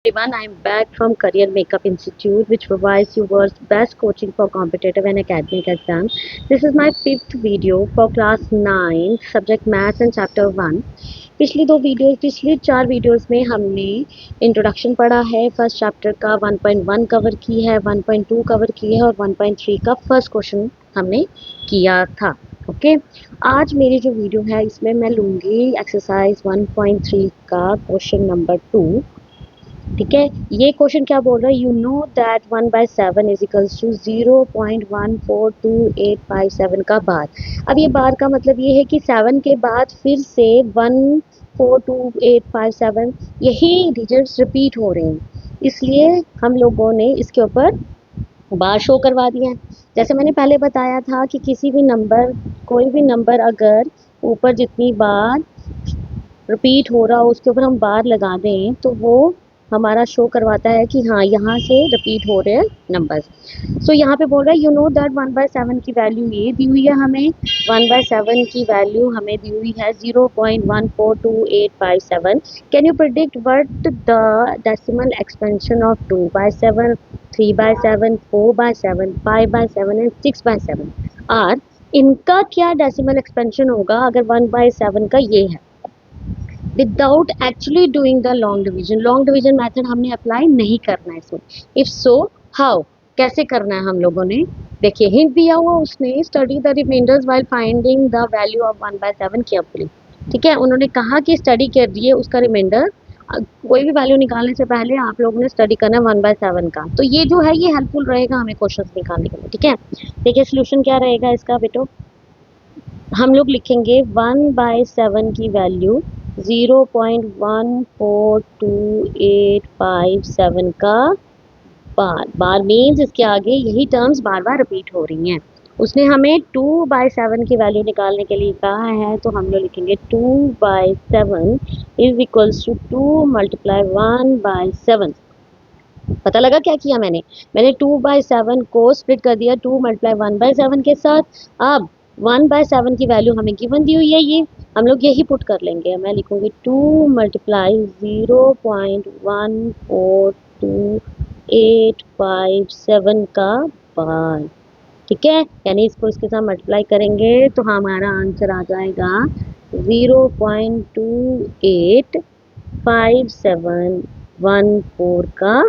Everyone, I am back from Career Makeup Institute, which provides you world's best coaching for competitive and academic exams. This is my fifth video for class 9, subject Maths and chapter 1. पिछली 4 videos में हमने introduction पढ़ा है, first chapter का 1.1 cover की है, 1.2 cover की है और 1.3 का फर्स्ट क्वेश्चन हमने किया था। ओके आज मेरी जो वीडियो है इसमें मैं लूँगी एक्सरसाइज 1.3 का क्वेश्चन नंबर 2। ठीक है, ये क्वेश्चन क्या बोल रहा है, you know that 1/7 is equals to 0.142857 का बार। अब ये बार का मतलब ये है कि 7 के बाद फिर से 142,857 यही डिजिट्स रिपीट हो रहे हैं, इसलिए हम लोगों ने इसके ऊपर बार शो करवा दिया है। जैसे मैंने पहले बताया था कि किसी भी नंबर, कोई भी नंबर अगर ऊपर जितनी बार रिपीट हो रहा हो उसके ऊपर हम बार लगा दें तो वो हमारा शो करवाता है कि हाँ यहाँ से रिपीट हो रहे हैं नंबर्स। सो यहाँ पे बोल रहा है यू नो दैट 1/7 की वैल्यू ये दी हुई है हमें, 1/7 की वैल्यू हमें दी हुई है 0.142857। Can you predict what the decimal expansion of 2/7, 3/7, 4/7, 5/7 and 6/7 are. इनका क्या डेसिमल एक्सपेंशन होगा अगर 1/7 का ये है, without actually doing the long division method हमने अप्लाई नहीं करना है इसमें। इफ सो हाउ, कैसे करना है हम लोगों ने, देखिए हिंट दिया हुआ उसने, study the reminders while finding the value of 1/7 carefully. ठीक है, उन्होंने कहा कि स्टडी करिए उसका रिमाइंडर, कोई भी वैल्यू निकालने से पहले आप लोगों ने स्टडी करना है 1/7 का। तो ये जो है ये हेल्पफुल रहेगा हमें क्वेश्चन निकालने के लिए। ठीक है, देखिए सोल्यूशन क्या रहेगा इसका बेटो, हम लोग लिखेंगे 1/7 की वैल्यू 0.142857 का बार मीन्स इसके आगे यही टर्म्स बार बार रिपीट हो रही हैं। उसने हमें 2/7 की वैल्यू निकालने के लिए कहा है, तो हम लोग लिखेंगे 2/7 इज इक्वल्स टू 2 मल्टीप्लाई 1/7। पता लगा क्या किया मैंने 2/7 को स्प्लिट कर दिया 2 मल्टीप्लाई 1/7 के साथ। अब 1/7 की वैल्यू हमें गिवन दी हुई है, ये हम लोग यही पुट कर लेंगे। मैं लिखूंगी 2 मल्टीप्लाई 0.142857 का बार। ठीक है, यानी इसको इसके साथ मल्टीप्लाई करेंगे तो हमारा आंसर आ जाएगा 0.285714 का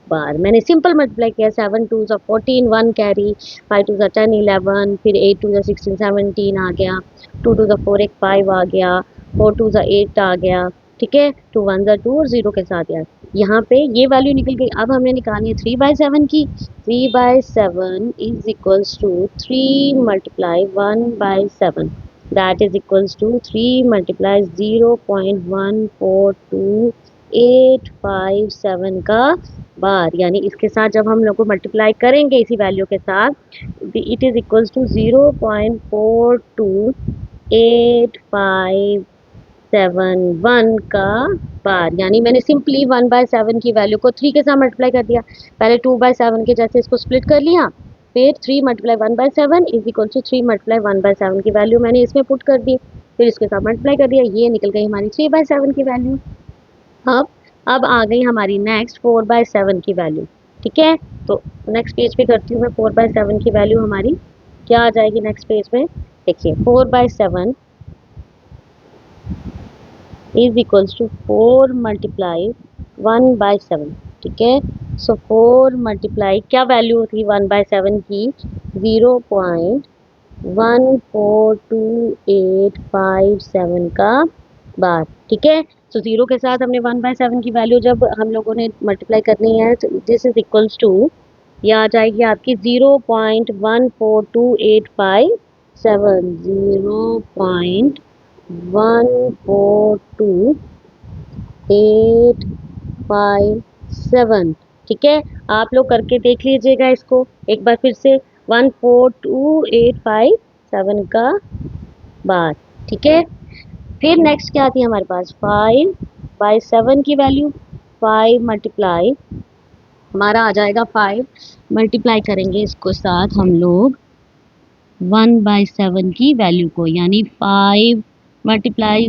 बार। मैंने सिंपल मल्टीप्लाई किया, 7 2 14, 1 कैरी, 5 2 10 11, फिर 8 2 16 17 आ गया, 2 2 4 एक 5 आ गया, 4 2 8 आ गया। ठीक है, 2 1 2 और 0 के साथ यार यहाँ पे ये वैल्यू निकल गई। अब हमें निकालनी है 3/7 की। 3/7 is equals to 3 multiply 1/7, that is equals to 3 multiply 0.142,857 का बार। यानी इसके साथ जब हम लोग को मल्टीप्लाई करेंगे इसी वैल्यू के साथ, इट इज इक्वल्स टू 0.42,857 का बार। यानी मैंने सिंपली 1/7 की वैल्यू को 3 के साथ मल्टीप्लाई कर दिया, पहले 2/7 के जैसे इसको स्प्लिट कर लिया, फिर 3 multiply 1/7 is equal to 3 multiply 1/7 की वैल्यू मैंने इसमें पुट कर दी, फिर इसके साथ मल्टीप्लाई कर दिया, ये निकल गई हमारी 3/7 की वैल्यू। अब अब आ गई हमारी नेक्स्ट 4/7 की वैल्यू। ठीक है, तो नेक्स्ट पेज पे करती हूँ मैं 4/7 की वैल्यू हमारी क्या आ जाएगी नेक्स्ट पेज में। देखिए 4/7 इज इक्वल्स टू 4 मल्टीप्लाई 1/7। ठीक है, सो 4 मल्टीप्लाई क्या वैल्यू थी 1/7 की, 0.142,857 का बार। ठीक है, तो 0 के साथ हमने 1/7 की वैल्यू जब हम लोगों ने मल्टीप्लाई करनी है तो दिस इज इक्वल्स टू, ये आ जाएगी आपकी 0.142,857, 0.142,857। ठीक है, आप लोग करके देख लीजिएगा इसको एक बार फिर से, 142,857 का बार। ठीक है, फिर नेक्स्ट क्या आती है हमारे पास, 5/7 की वैल्यू, 5 मल्टीप्लाई हमारा आ जाएगा 5 मल्टीप्लाई करेंगे इसको साथ हम लोग 1/7 की वैल्यू को, यानी 5 मल्टीप्लाई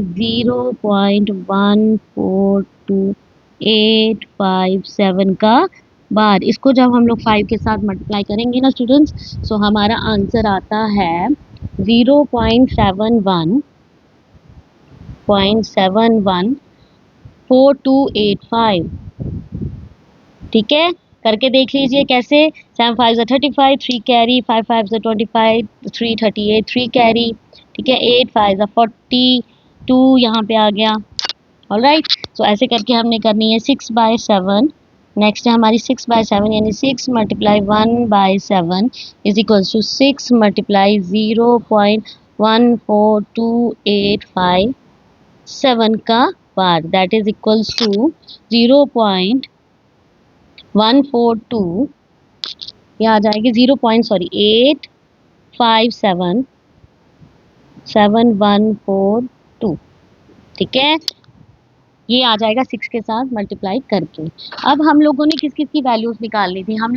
857 का बार। इसको जब हम लोग 5 के साथ मल्टीप्लाई करेंगे ना स्टूडेंट्स, सो हमारा आंसर आता है 0.714285। ठीक है, करके देख लीजिए कैसे। 7 5 35, 3 कैरी, 5 5 25, 3 38, 3 कैरी। ठीक है, 8 5 42 यहाँ पे आ गया। ऑलराइट, तो ऐसे करके हमने करनी है 6/7। नेक्स्ट है हमारी 6/7 यानी 6 multiply 1/7 is equals to 6 multiply 0.14285 का bar, that is equals to 0.142, ये आ जाएगी 0.8577142। ठीक है, ये आ जाएगा 6 के साथ मल्टीप्लाई करके। अब हम लोगों ने किस किस की वैल्यूज निकालनी थी, हम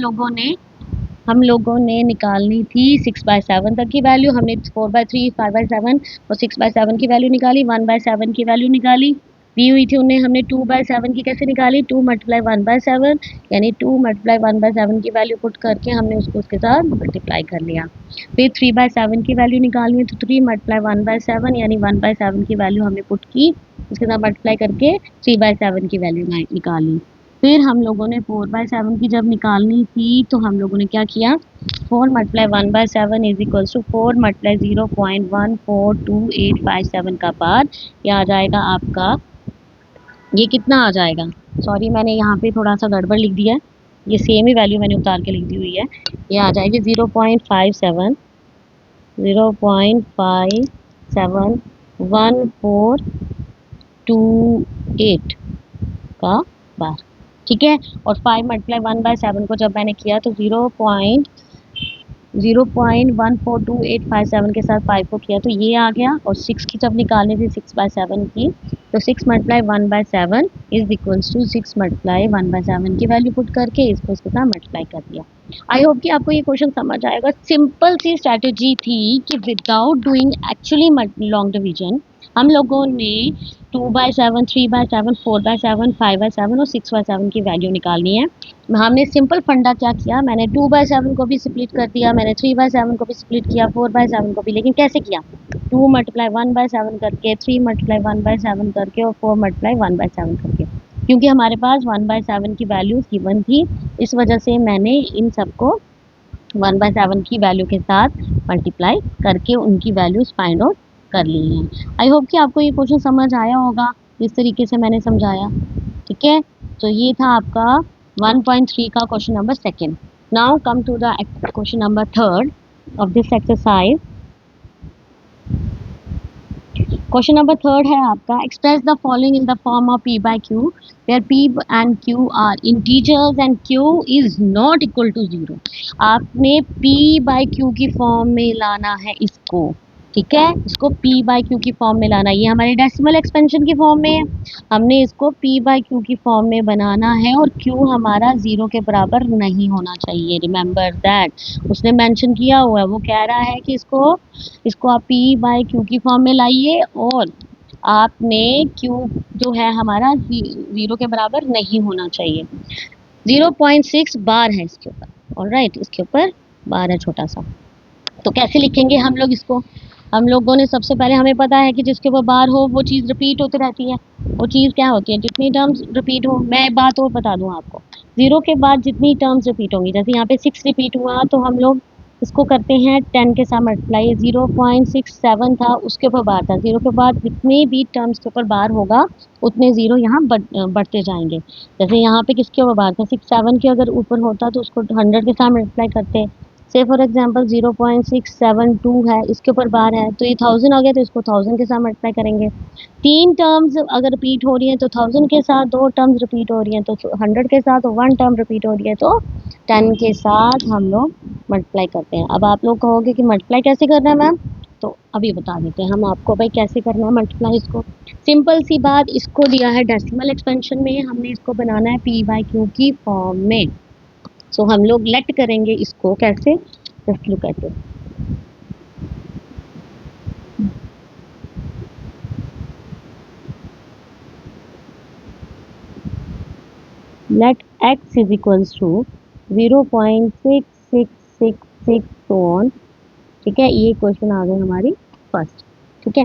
लोगों ने निकालनी थी 6/7 तक की वैल्यू। हमने 4/3, 5/7 और 6/7 की वैल्यू निकाली, 1/7 की वैल्यू निकाली। दी हुई थी उन्हें, हमने 2/7 की कैसे निकाली, 2 मल्टीप्लाई 1/7 यानी 2 मल्टीप्लाई 1/7 की वैल्यू पुट करके हमने उसको उसके साथ मल्टीप्लाई कर लिया। फिर 3/7 की वैल्यू निकालनी है, तो 3 मल्टीप्लाई 1/7 यानी 1/7 की वैल्यू हमने पुट की, उसके साथ मल्टीप्लाई करके 3/7 की वैल्यू निकाली। फिर हम लोगों ने 4/7 की जब निकालनी थी, तो हम लोगों ने क्या किया, 4 multiply 1/7 is equals to 4 multiply 0.14285 का पार। ये आ जाएगा आपका, ये कितना आ जाएगा, सॉरी मैंने यहाँ पे थोड़ा सा गड़बड़ लिख दिया है, ये सेम ही वैल्यू मैंने उतार के लिख दी हुई है। ये आ जाएगी 0.571428 का बार। ठीक है, और 5 मल्टीप्लाई 1/7 को जब मैंने किया तो 0.14285 के साथ 5 को किया तो ये आ गया। और 6 की जब निकालनी थी 6/7 की, तो 6 multiply 1/7 is equals to 6 multiply 1/7 की वैल्यू पुट करके इसको इसके साथ मल्टीप्लाई कर दिया। आई होप कि आपको ये क्वेश्चन समझ आएगा। सिंपल सी स्ट्रैटेजी थी कि without doing actually long division हम लोगों ने 2/7, 3/7, 4/7, 5/7 और 6/7 की वैल्यू निकालनी है। हमने सिंपल फंडा क्या किया, मैंने 2/7 को भी स्प्लिट कर दिया, मैंने 3/7 को भी स्प्लिट किया, 4/7 को भी, लेकिन कैसे किया, 2 मल्टीप्लाई 1/7 करके, 3 मल्टीप्लाई 1/7 करके और 4 मल्टीप्लाई 1/7 करके, क्योंकि हमारे पास 1/7 की वैल्यू गिवन थी, इस वजह से मैंने इन सबको 1/7 की वैल्यू के साथ मल्टीप्लाई करके उनकी वैल्यूज फाइंड आउट कर ली हैं। आई होप कि आपको ये क्वेश्चन समझ आया होगा जिस तरीके से मैंने समझाया। ठीक है, तो ये था आपका 1.3 का question number second. Now come to the question number third of this exercise. Question number third है आपका, express the following in the form of p by q where p and q are integers and q is not equal to 0। आपने p by q की form में लाना है इसको। ठीक है, इसको p by q की फॉर्म में लाना है, ये हमारे डेसिमल एक्सपेंशन की फॉर्म में है, हमने इसको p by q की फॉर्म में बनाना है और q हमारा 0 के बराबर नहीं होना चाहिए। रिमेंबर दैट उसने मेंशन किया हुआ है, वो कह रहा है कि इसको आप p by q की फॉर्म में लाइए और आपने q जो है हमारा 0 के बराबर नहीं होना चाहिए। 0.6 बार है इसके ऊपर। ऑलराइट, इसके ऊपर बार है छोटा सा, तो कैसे लिखेंगे हम लोग इसको। हम लोगों ने सबसे पहले, हमें पता है कि जिसके ऊपर बार हो वो चीज़ रिपीट होती रहती है। वो चीज़ क्या होती है, जितनी टर्म्स रिपीट हो। मैं एक बात और बता दूं आपको, 0 के बाद जितनी टर्म्स रिपीट होंगी, जैसे यहाँ पे 6 रिपीट हुआ तो हम लोग इसको करते हैं 10 के साथ मल्टीप्लाई। 0.67 था, उसके ऊपर बार था, 0 के बाद जितने भी टर्म्स के ऊपर बार होगा उतने 0 यहाँ बढ़ते जाएंगे। जैसे यहाँ पे किसके ऊपर बार था, 6 7 के अगर ऊपर होता तो उसको 100 के साथ मल्टीप्लाई करते। से फॉर एग्जांपल 0.672 है, इसके ऊपर बार है तो ये 1000 आ गया, तो इसको 1000 के साथ मल्टीप्लाई करेंगे। 3 टर्म्स अगर रिपीट हो रही हैं तो 1000 के साथ, 2 टर्म्स रिपीट हो रही हैं तो 100 के साथ, और 1 टर्म रिपीट हो रही है तो 10 के साथ हम लोग मल्टीप्लाई करते हैं। अब आप लोग कहोगे कि मल्टीप्लाई कैसे करना है मैम, तो अभी बता देते हैं हम आपको भाई कैसे करना है मल्टीप्लाई। इसको सिंपल सी बात, इसको दिया है डेसिमल एक्सपेंशन में, हमने इसको बनाना है p by q की फॉर्म में। सो हम लोग लेट करेंगे इसको कैसे, just look at it. Let x is equals to 0.6666 so on. ठीक है, ये क्वेश्चन आ गई हमारी फर्स्ट। ठीक है,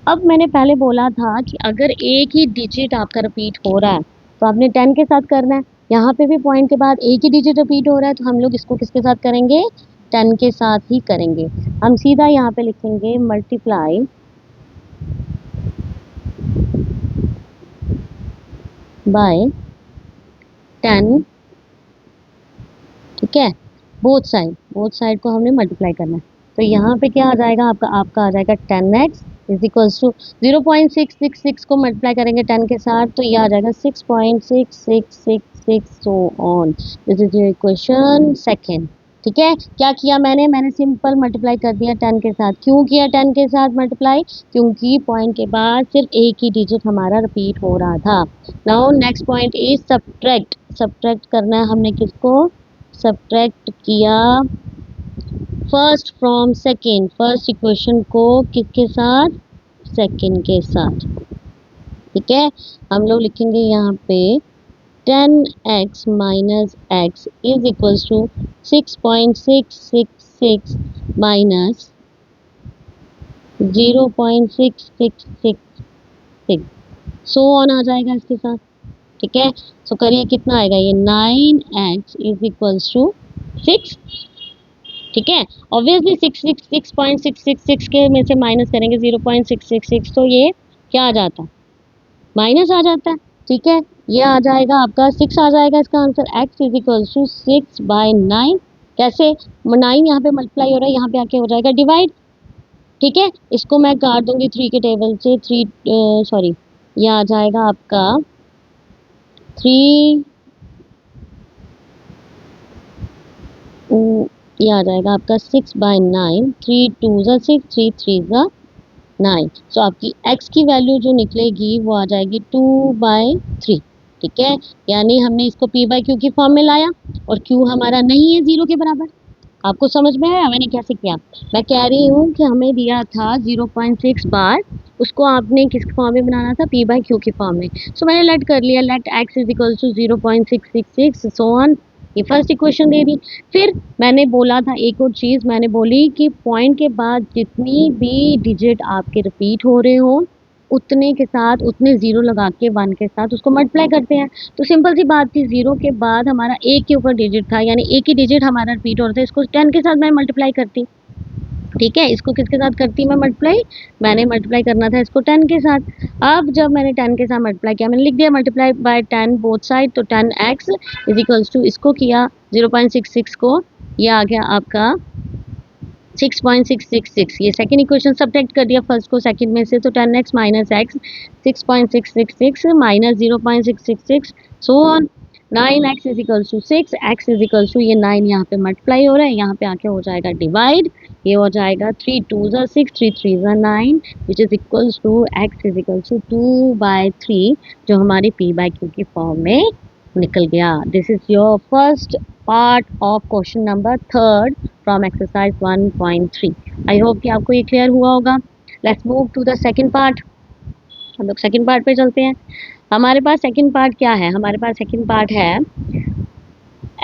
अब मैंने पहले बोला था कि अगर एक ही डिजिट आपका रिपीट हो रहा है तो आपने 10 के साथ करना है। यहाँ पे भी पॉइंट के बाद एक ही डिजिट रिपीट हो रहा है तो हम लोग इसको किसके साथ करेंगे, 10 के साथ ही करेंगे। हम सीधा यहाँ पे लिखेंगे मल्टीप्लाई बाय 10। ठीक है, बोथ साइड को हमने मल्टीप्लाई करना है। तो यहाँ पे क्या आ जाएगा आपका आपका आ जाएगा 10x इज इक्वल्स टू 0.666 को मल्टीप्लाई करेंगे 10 के साथ तो ये आ जाएगा 6.6666 so on. This is your equation second. ठीक है, क्या किया मैंने सिंपल मल्टीप्लाई कर दिया 10 के साथ। क्यों किया 10 के साथ मल्टीप्लाई, क्योंकि पॉइंट के बाद सिर्फ एक ही डिजिट हमारा रिपीट हो रहा था। Now next point is subtract करना है हमने किसको, सब्ट्रैक्ट किया first from second, first equation को किसके साथ, सेकेंड के साथ। ठीक है, हम लोग लिखेंगे यहाँ पे 10x minus x is equals to 6.666 minus 0.6666 so on आ जाएगा इसके साथ। ठीक है, सो करिए कितना आएगा ये 9x इज इक्वल्स टू 6। ठीक है, ऑब्वियसली 666.666 के में से माइनस करेंगे 0.666 तो ये क्या आ जाता है, माइनस आ जाता है। ठीक है, ये आ जाएगा आपका 6 आ जाएगा इसका answer. x is equal to 6/9। कैसे, 9 यहाँ पे मल्टीप्लाई हो रहा है, यहाँ पे आके हो जाएगा डिवाइड। ठीक है, इसको मैं काट दूंगी 3 के टेबल से, 3 सॉरी ये आ जाएगा आपका 3 ये आ जाएगा आपका 6/9। 3 2 ज़ा 6, 3 3 ज़ा 9। सो आपकी x की वैल्यू जो निकलेगी वो आ जाएगी 2/3। ठीक है, यानी हमने इसको p बाई क्यू की फॉर्म में लाया और q हमारा नहीं है 0 के बराबर। आपको समझ में आया मैंने कैसे किया। मैं कह रही हूँ कि हमें दिया था 0.6 बार, उसको आपने किस फॉर्म में बनाना था, p बाई क्यू की फॉर्म में। सो मैंने लेट कर लिया, let x is equal to 0.666 so on. ये फर्स्ट इक्वेशन दे दी। फिर मैंने बोला था एक और चीज़, मैंने बोली कि पॉइंट के बाद जितनी भी डिजिट आपके रिपीट हो रहे हो उतने के साथ उतने ज़ीरो लगा के 1 के साथ उसको मल्टीप्लाई करते हैं। तो सिंपल सी बात थी, 0 के बाद हमारा एक के ऊपर डिजिट था, यानी एक ही डिजिट हमारा रिपीट हो रहा था, इसको 10 के साथ मैं मल्टीप्लाई करती। ठीक है, इसको किसके साथ करती मैं मल्टीप्लाई, मैंने मल्टीप्लाई करना था इसको 10 के साथ। अब जब मैंने 10 के साथ मल्टीप्लाई किया, मैंने लिख दिया मल्टीप्लाई बाय 10 बोथ साइड, तो 10x इज इक्वल्स टू इसको किया 0.66 को, ये आ गया आपका 6.666। ये सेकेंड इक्वेशन सब्ट्रैक्ट कर दिया फर्स्ट को सेकंड में से, तो 10x minus x 6.666 minus 0.666 so on. 9x is equals to 6, x is equals to ये 9 यहाँ पे मल्टीप्लाई हो रहा है, यहाँ पे आके हो जाएगा डिवाइड। ये हो जाएगा 3 2 ज़ा 6, 3 3 ज़ा 9 which is equals to x is equals to 2/3 जो हमारी p बाई क्यू की फॉर्म में निकल गया। This is your first part of question number third from exercise 1.3। I hope कि आपको ये क्लियर हुआ होगा। Let's move to the second part. हम लोग सेकंड पार्ट पे चलते हैं। हमारे पास सेकंड पार्ट क्या है, हमारे पास सेकंड पार्ट है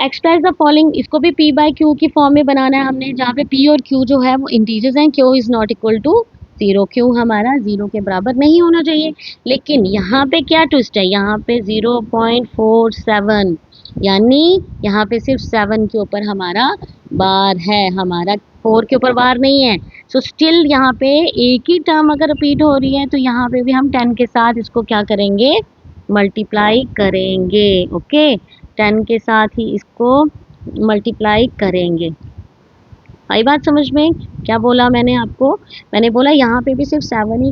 एक्सप्रेस द फॉलोइंग। इसको भी p बाई क्यू की फॉर्म में बनाना है हमने, जहाँ पे p और q जो है वो इंटीजर्स हैं। q is not equal to 0, q हमारा 0 के बराबर नहीं होना चाहिए। लेकिन यहाँ पे क्या ट्विस्ट है, यहाँ पे 0.47 यानी यहाँ पे सिर्फ 7 के ऊपर हमारा बार है, हमारा 4 के ऊपर बार नहीं है। सो स्टिल यहाँ पे एक ही टर्म अगर रिपीट हो रही है तो यहाँ पे भी हम 10 के साथ इसको क्या करेंगे, मल्टीप्लाई करेंगे। ओके, 10 के साथ ही इसको मल्टीप्लाई करेंगे। आई बात समझ में, क्या बोला मैंने आपको, मैंने बोला यहाँ पे भी सिर्फ 7 ही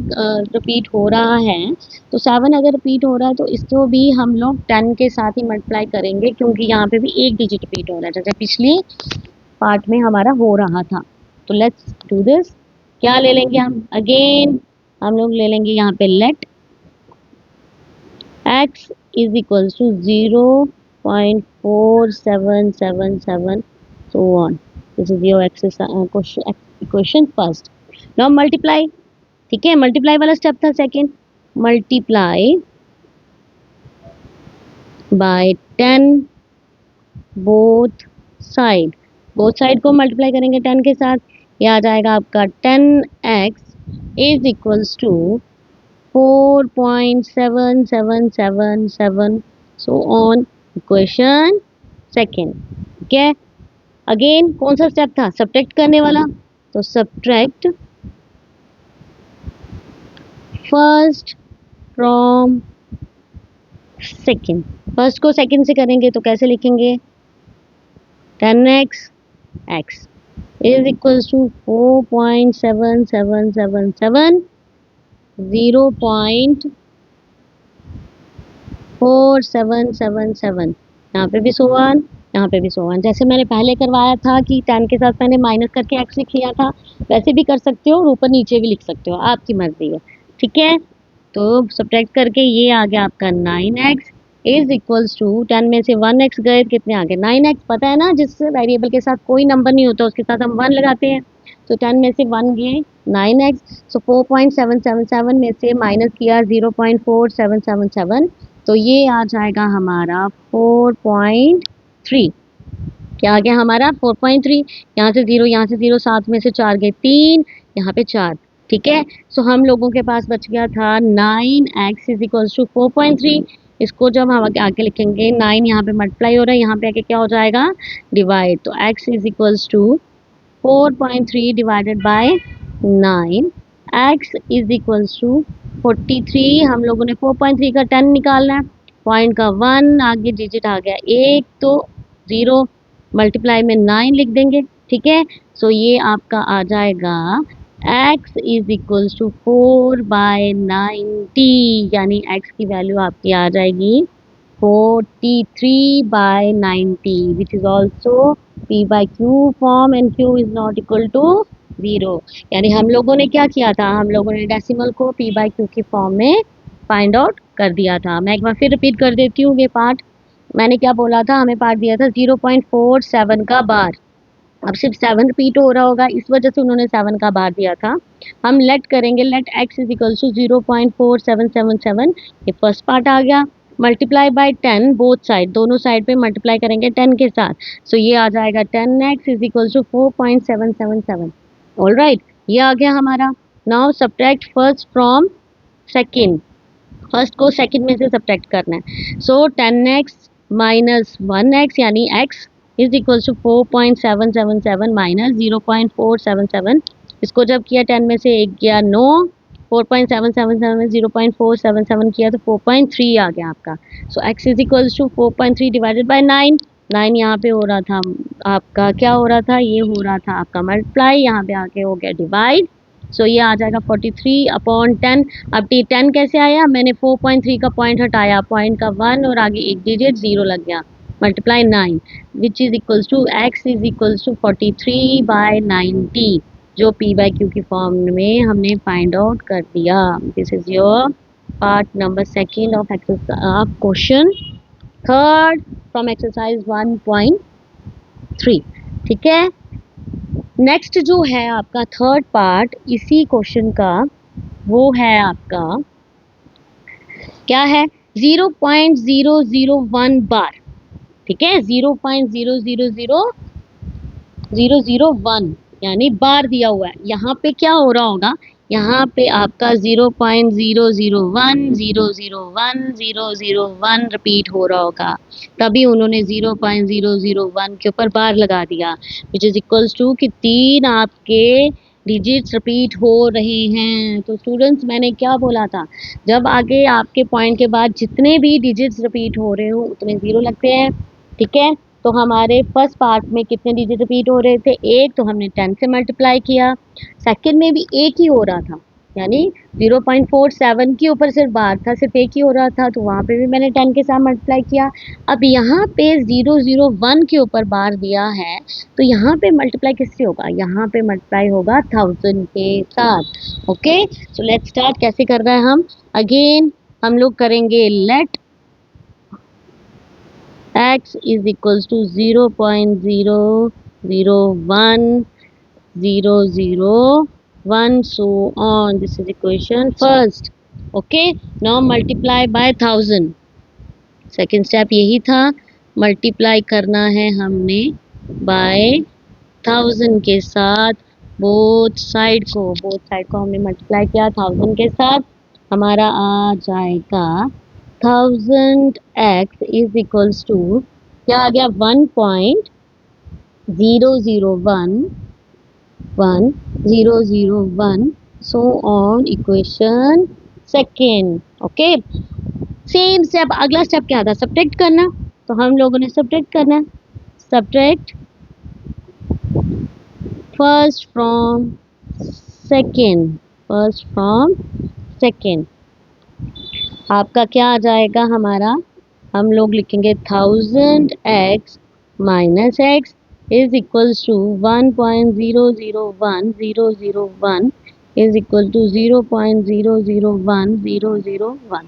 रिपीट हो रहा है, तो 7 अगर रिपीट हो रहा है तो इसको भी हम लोग 10 के साथ ही मल्टीप्लाई करेंगे, क्योंकि यहाँ पे भी एक डिजिट रिपीट हो रहा है जैसे पिछली पार्ट में हमारा हो रहा था। तो लेट्स डू दिस। क्या ले लेंगे हम, अगेन हम लोग ले लेंगे यहाँ पे late x is equals to 0.4777 so on. This is your equation first. Now multiply। ठीक है, मल्टीप्लाई वाला स्टेप था second. Multiply by 10 both side को मल्टीप्लाई करेंगे 10 के साथ, ये आ जाएगा आपका 10x is equals to 4.7777 so on. Equation second. ठीक है, अगेन कौन सा स्टेप था, सब्ट्रैक्ट करने वाला, तो subtract first from second. First को सेकेंड से करेंगे तो कैसे लिखेंगे, 10x x is equals to 4.7777 0.4777, यहाँ पे भी 100, यहाँ पे भी 100। जैसे मैंने पहले करवाया था कि 10 के साथ मैंने माइनस करके x लिख लिया था, वैसे भी कर सकते हो और ऊपर नीचे भी लिख सकते हो, आपकी मर्जी है। ठीक है, तो सब्ट्रैक्ट करके ये आ गया आपका 9x इज इक्वल्स टू 10 में से 1x गए, कितने आ गए 9x। पता है ना, जिस वेरिएबल के साथ कोई नंबर नहीं होता उसके साथ हम 1 लगाते हैं, तो 10 में से 1 गए 9x। सो 4.777 में से माइनस किया 0.4777, तो ये आ जाएगा हमारा 4.3। क्या आ गया हमारा 4.3, यहाँ से 0, यहाँ से 0, 7 में से 4 गए 3, यहाँ पे 4। ठीक है, सो हम लोगों के पास बच गया था 9x इज इक्वल्स टू 4.3। इसको जब हम आगे लिखेंगे 9 यहाँ पे मल्टीप्लाई हो रहा है, यहाँ पे आके क्या हो जाएगा डिवाइड, तो x is equals to 4.3 divided by 9, x is equals to 43। हम लोगों ने 4.3 का 10 निकालना है, पॉइंट का 1 आगे डिजिट आ गया 1, तो 0 मल्टीप्लाई में 9 लिख देंगे। ठीक है, सो ये आपका आ जाएगा x इज इक्वल्स टू 4/90, यानी x की वैल्यू आपकी आ जाएगी 43/90 which is also p by q form and q is not equal to 0। यानी हम लोगों ने क्या किया था, हम लोगों ने डेसिमल को p by q की फॉर्म में फाइंड आउट कर दिया था। मैं एक बार फिर रिपीट कर देती हूँ ये पार्ट। मैंने क्या बोला था, हमें पार्ट दिया था 0.47 का बार। अब सिर्फ 7 रिपीट हो रहा होगा, इस वजह से उन्होंने 7 का बार दिया था। हम लेट करेंगे, let x is equal to 0.4777, ये फर्स्ट पार्ट आ गया, मल्टीप्लाई बाय 10 बोथ साइड, दोनों साइड पे मल्टीप्लाई करेंगे 10 के साथ, सो ये आ जाएगा 10x is equal to 4.777। All right, ये आ गया हमारा। Now subtract first from second, first को सेकंड में से सब्ट्रैक्ट करना है। सो 10x माइनस 1x यानी x is equal to 4.777 minus 0.477। इसको जब किया 10 में से 1 गया 9, 4.777 में 0.477 किया तो 4.3 आ गया आपका। So x is equal to 4.3 divided by 9, 9 यहाँ पे हो रहा था आपका, क्या हो रहा था, ये हो रहा था आपका मल्टीप्लाई, यहाँ पे आके हो गया डिवाइड। सो ये आ जाएगा 43/10। अब 10 कैसे आया, मैंने 4.3 का पॉइंट हटाया, पॉइंट का 1 और आगे एक डिजिट 0 लग गया, multiply 9 which is equals to x is equals to 43/90, जो p बाई q की फॉर्म में हमने फाइंड आउट कर दिया। This is your part number second of question third from exercise 1.3। ठीक है, नेक्स्ट जो है आपका थर्ड पार्ट इसी क्वेश्चन का, वो है आपका क्या है 0.001 बार। ठीक है, 0.0000001 यानी बार दिया हुआ है। यहाँ पे क्या हो रहा होगा, यहाँ पे आपका 0.001001001 रिपीट हो रहा होगा, तभी उन्होंने 0.001 के ऊपर बार लगा दिया, विच इज इक्वल्स टू कि 3 आपके डिजिट्स रिपीट हो रहे हैं। तो स्टूडेंट्स मैंने क्या बोला था, जब आगे आपके पॉइंट के बाद जितने भी डिजिट्स रिपीट हो रहे हो उतने 0 लगते हैं। ठीक है, तो हमारे फर्स्ट पार्ट में कितने डिजिट रिपीट हो रहे थे, एक, तो हमने 10 से मल्टीप्लाई किया, सेकंड में भी एक ही हो रहा था, यानी 0.47 के ऊपर सिर्फ बार था, सिर्फ एक ही हो रहा था, तो वहाँ पे भी मैंने 10 के साथ मल्टीप्लाई किया। अब यहाँ पे 001 के ऊपर बार दिया है, तो यहाँ पे मल्टीप्लाई किससे होगा, यहाँ पे मल्टीप्लाई होगा 1000 के साथ। ओके, सो लेट्स स्टार्ट, कैसे कर रहे हैं हम, अगेन हम लोग करेंगे let x is equals to 0.0010001 so on. This is equation first. Okay, now multiply by 1000. Second step यही था, मल्टीप्लाई करना है हमने बाय 1000 के साथ बोथ साइड को हमने मल्टीप्लाई किया 1000 के साथ, हमारा आ जाएगा 1000x इज इक्वल्स टू क्या आ गया 1.0011 सो on equation second. Okay, same step, अगला स्टेप क्या था, सब्ट्रैक्ट करना, तो हम लोगों ने सब्ट्रैक्ट करना, सब्ट्रैक्ट फर्स्ट फ्रॉम सेकेंड, आपका क्या आ जाएगा, हमारा हम लोग लिखेंगे 1000x minus x is equals to 1.001001 is equal to 0.001001,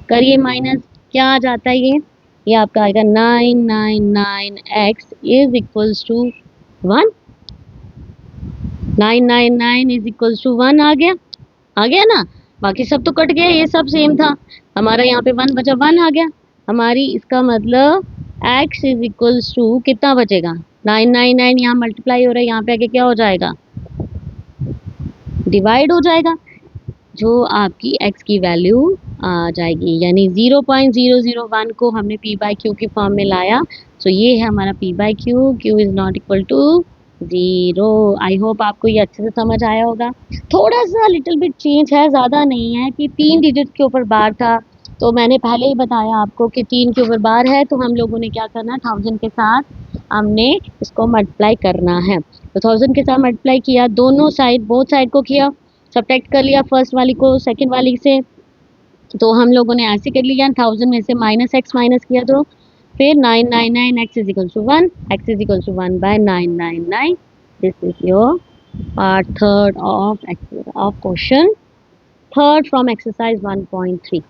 करिए माइनस, क्या आ जाता है ये आपका आएगा 999x is equals to 1, 999 is equals to 1 आ गया ना, बाकी सब तो कट गया, ये सब सेम था, हमारा यहाँ पे 1 बचा, 1 आ गया हमारी, इसका मतलब x इज इक्वल्स टू कितना बचेगा, 999 यहाँ मल्टीप्लाई हो रहा है, यहाँ पे आके क्या हो जाएगा, डिवाइड हो जाएगा, जो आपकी x की वैल्यू आ जाएगी, यानी 0.001 को हमने p बाई क्यू की फॉर्म में लाया, सो ये है हमारा p by q, q is not equal to 0। I hope आपको ये अच्छे से समझ आया होगा, थोड़ा सा लिटिल बिट चेंज है, ज़्यादा नहीं है, कि 3 डिजिट के ऊपर बार था, तो मैंने पहले ही बताया आपको कि 3 के ऊपर बार है, तो हम लोगों ने क्या करना, 1000 के साथ हमने इसको मल्टीप्लाई करना है, तो 1000 के साथ मल्टीप्लाई किया, दोनों साइड बोथ साइड को किया, सब्ट्रैक्ट कर लिया फर्स्ट वाली को सेकंड वाली से, तो हम लोगों ने ऐसे कर लिया, 1000 में से माइनस एक्स माइनस किया, तो फिर 999 x is equal to 1, x is equal to 1 by 999, this is your part third of question third from exercise 1.3।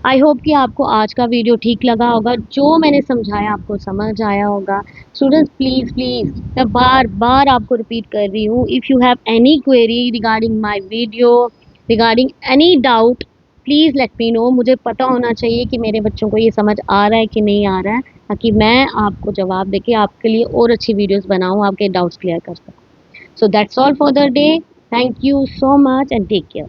I hope कि आपको आज का वीडियो ठीक लगा होगा, जो मैंने समझाया आपको समझ आया होगा। स्टूडेंट्स प्लीज़ मैं बार बार आपको रिपीट कर रही हूँ, if you have any query regarding my video, regarding any doubt, please let me know, मुझे पता होना चाहिए कि मेरे बच्चों को ये समझ आ रहा है कि नहीं आ रहा है, ताकि मैं आपको जवाब देके आपके लिए और अच्छी वीडियोज़ बनाऊँ, आपके डाउट्स क्लियर कर सकूँ। So that's all for the day, thank you so much and take care.